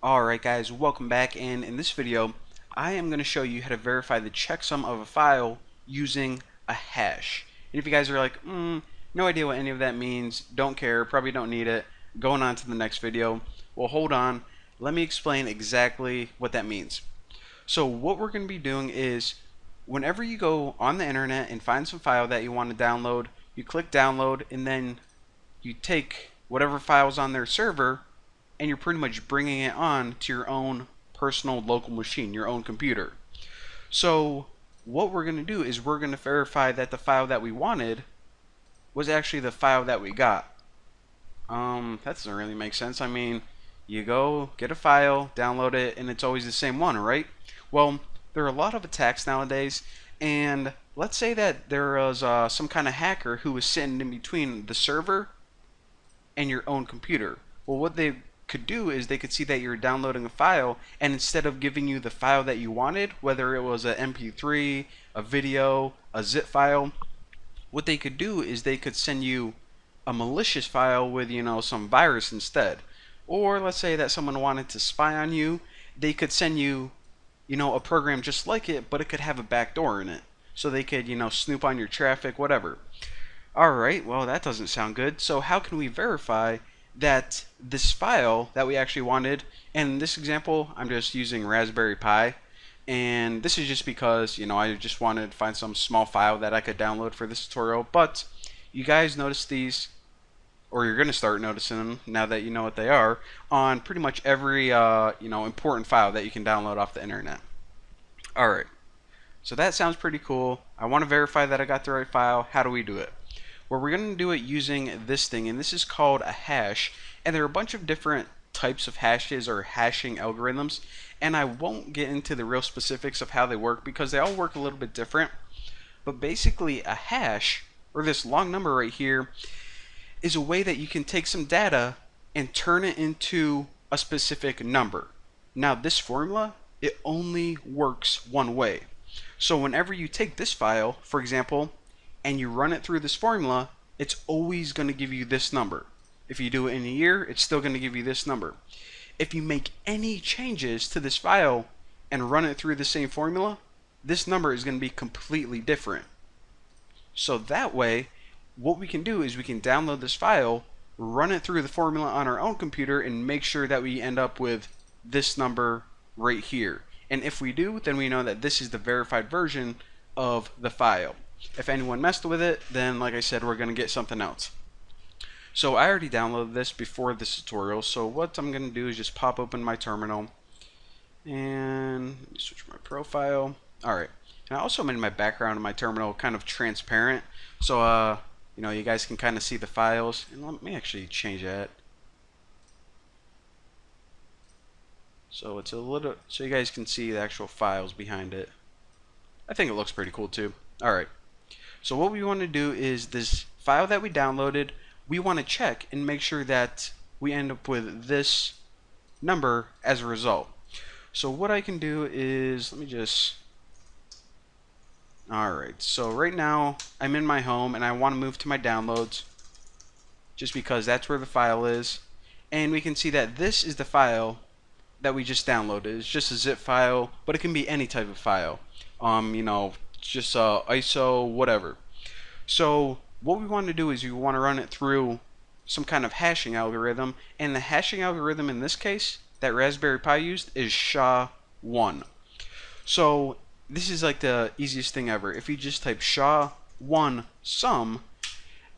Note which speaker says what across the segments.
Speaker 1: Alright guys, welcome back, and in this video I am going to show you how to verify the checksum of a file using a hash. And if you guys are like, no idea what any of that means, don't care, probably don't need it, going on to the next video, well hold on, let me explain exactly what that means. So what we're going to be doing is, whenever you go on the internet and find some file that you want to download, you click download and then you take whatever file's on their server and you're pretty much bringing it on to your own personal local machine, your own computer. So what we're going to do is we're going to verify that the file that we wanted was actually the file that we got. That doesn't really make sense. I mean, you go get a file, download it, and it's always the same one, right? Well, there are a lot of attacks nowadays, and let's say that there was some kind of hacker who was sitting in between the server and your own computer. Well, what they could do is they could see that you're downloading a file, and instead of giving you the file that you wanted, whether it was a MP3, a video, a zip file, what they could do is they could send you a malicious file with, some virus instead. Or let's say that someone wanted to spy on you, they could send you, a program just like it, but it could have a backdoor in it. So they could, snoop on your traffic, whatever. Alright, well that doesn't sound good. So how can we verify that this file that we actually wanted, and in this example I'm just using Raspberry Pi, and this is just because I just wanted to find some small file that I could download for this tutorial, but you guys notice these, or you're going to start noticing them now that you know what they are, on pretty much every important file that you can download off the internet. Alright, so that sounds pretty cool. I want to verify that I got the right file. How do we do it? Well, we're going to do it using this thing, and this is called a hash, and there are a bunch of different types of hashes or hashing algorithms, and I won't get into the real specifics of how they work because they all work a little bit different. But basically a hash, or this long number right here, is a way that you can take some data and turn it into a specific number. Now this formula, it only works one way. So whenever you take this file, for example, and you run it through this formula, it's always going to give you this number. If you do it in a year, it's still going to give you this number. If you make any changes to this file and run it through the same formula, this number is going to be completely different. So that way, what we can do is we can download this file, run it through the formula on our own computer, and make sure that we end up with this number right here. And if we do, then we know that this is the verified version of the file. If anyone messed with it, then like I said, we're going to get something else. So I already downloaded this before this tutorial, so what I'm going to do is just pop open my terminal and switch my profile. Alright, and I also made my background in my terminal kind of transparent, so you guys can kind of see the files. And let me actually change that so it's a little, so you guys can see the actual files behind it. I think it looks pretty cool too. Alright, so what we want to do is this file that we downloaded, we want to check and make sure that we end up with this number as a result. So what I can do is, let me just, alright, so right now I'm in my home and I want to move to my downloads just because that's where the file is, and we can see that this is the file that we just downloaded. It's just a zip file, but it can be any type of file, just ISO, whatever. So what we want to do is we want to run it through some kind of hashing algorithm, and the hashing algorithm in this case that Raspberry Pi used is SHA-1. So this is like the easiest thing ever. If you just type SHA-1 sum,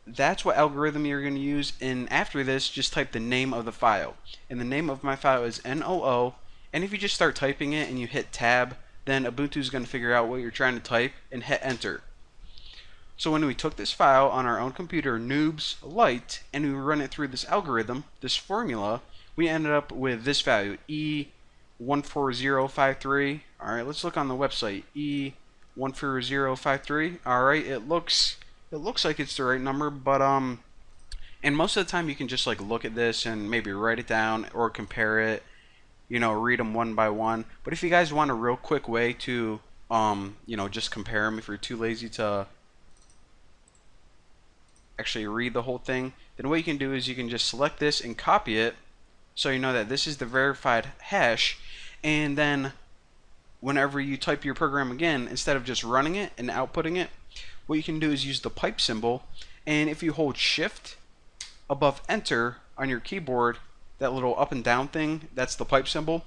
Speaker 1: that's what algorithm you're going to use, and after this just type the name of the file, and the name of my file is NOO, and if you just start typing it and you hit tab, then Ubuntu is going to figure out what you're trying to type and hit enter. So when we took this file on our own computer, Noobs Lite, and we run it through this algorithm, this formula, we ended up with this value, E14053. Alright, let's look on the website, E14053. Alright, it looks like it's the right number, but and most of the time you can just like look at this and maybe write it down or compare it, read them one by one. But if you guys want a real quick way to just compare them, if you're too lazy to actually read the whole thing, then what you can do is you can just select this and copy it so you know that this is the verified hash. And then whenever you type your program again, instead of just running it and outputting it, what you can do is use the pipe symbol, and if you hold shift above enter on your keyboard, that little up and down thing, that's the pipe symbol,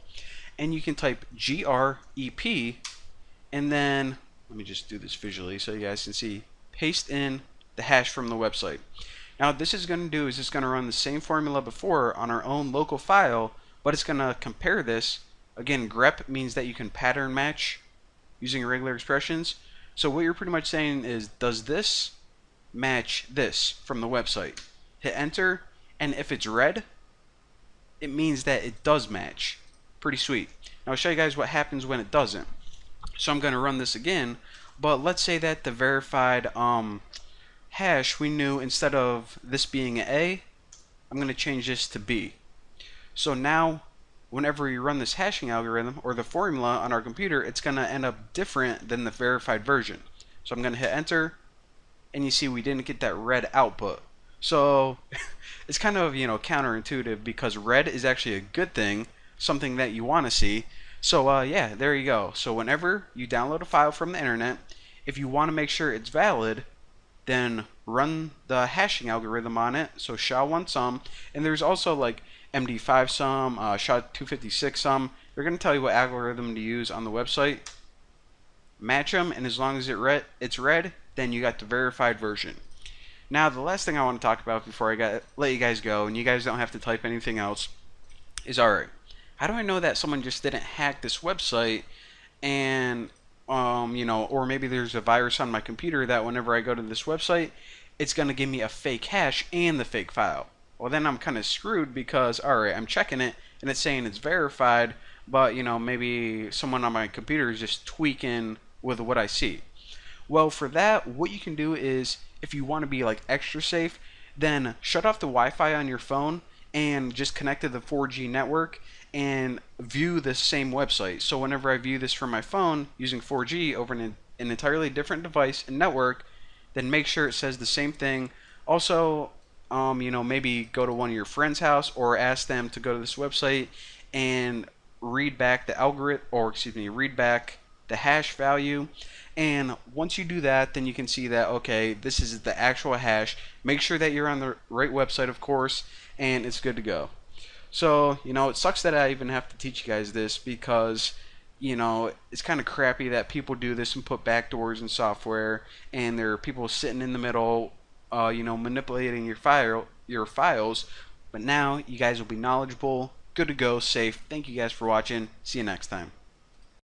Speaker 1: and you can type grep, and then let me just do this visually so you guys can see, paste in the hash from the website. Now what this is going to do is it's going to run the same formula before on our own local file, but it's going to compare this. Again, grep means that you can pattern match using regular expressions. So what you're pretty much saying is, does this match this from the website? Hit enter, and if it's red, it means that it does match. Pretty sweet. Now I'll show you guys what happens when it doesn't. So I'm going to run this again, but let's say that the verified hash, we knew instead of this being an A, I'm going to change this to B. So now whenever you run this hashing algorithm or the formula on our computer, it's going to end up different than the verified version. So I'm going to hit enter, and you see we didn't get that red output. So it's kind of, counterintuitive, because red is actually a good thing, something that you want to see. So yeah, there you go. So whenever you download a file from the internet, if you want to make sure it's valid, then run the hashing algorithm on it. So SHA-1 and there's also like MD5 SHA-256 They're going to tell you what algorithm to use on the website. Match them, and as long as it's red, then you got the verified version. Now the last thing I want to talk about before I let you guys go, and you guys don't have to type anything else, is alright, how do I know that someone just didn't hack this website, and or maybe there's a virus on my computer that whenever I go to this website, it's going to give me a fake hash and the fake file. Well, then I'm kind of screwed, because alright, I'm checking it and it's saying it's verified, but maybe someone on my computer is just tweaking with what I see. Well, for that, what you can do is, if you want to be like extra safe, then shut off the Wi-Fi on your phone and just connect to the 4G network and view the same website. So whenever I view this from my phone using 4G over an entirely different device and network, then make sure it says the same thing. Also, maybe go to one of your friends' house or ask them to go to this website and read back the algorithm, or read back the hash value. And once you do that, then you can see that, okay, this is the actual hash. Make sure that you're on the right website, of course, and it's good to go. So, it sucks that I even have to teach you guys this, because, it's kind of crappy that people do this and put backdoors in software, and there are people sitting in the middle, manipulating your files. But now you guys will be knowledgeable, good to go, safe. Thank you guys for watching. See you next time.